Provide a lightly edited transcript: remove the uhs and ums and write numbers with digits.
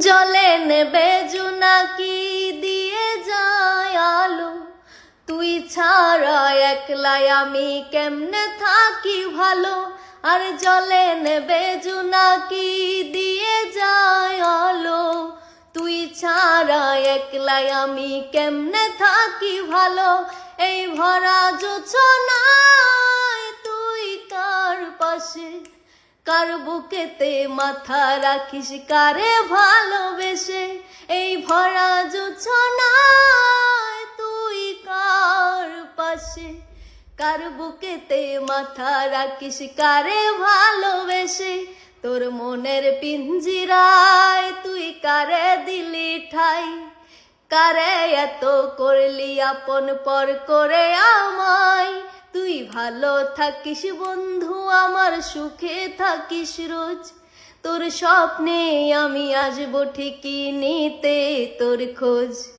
জলে নেবে জোনাকি দিয়ে যায় আলো, তুই ছাড়া একলাই আমি কেমনে থাকি ভালো। আর জলে নেবে জোনাকি দিয়ে যায় আলো, তুই ছাড়া একলাই আমি কেমনে থাকি ভালো। এই ভরা জোছনায় তুই কার পাশে, কার বুকেতে মাথা রাখিস কারে ভালোবেসে। এই ভরা জোছনায় তুই কার পাশে, কার বুকেতে মাথা রাখিস কারে ভালোবেসে। তোর মনের পিঞ্জিরায় তুই কারে দিলি ঠাই, কারে এত করলি আপন পর করে আমায়। তুই ভালো থাকিস বন্ধু আমার, সুখে থাকিস রোজ। তোর স্বপ্নে আমি আসবো ঠিকই নিতে তোর খোঁজ।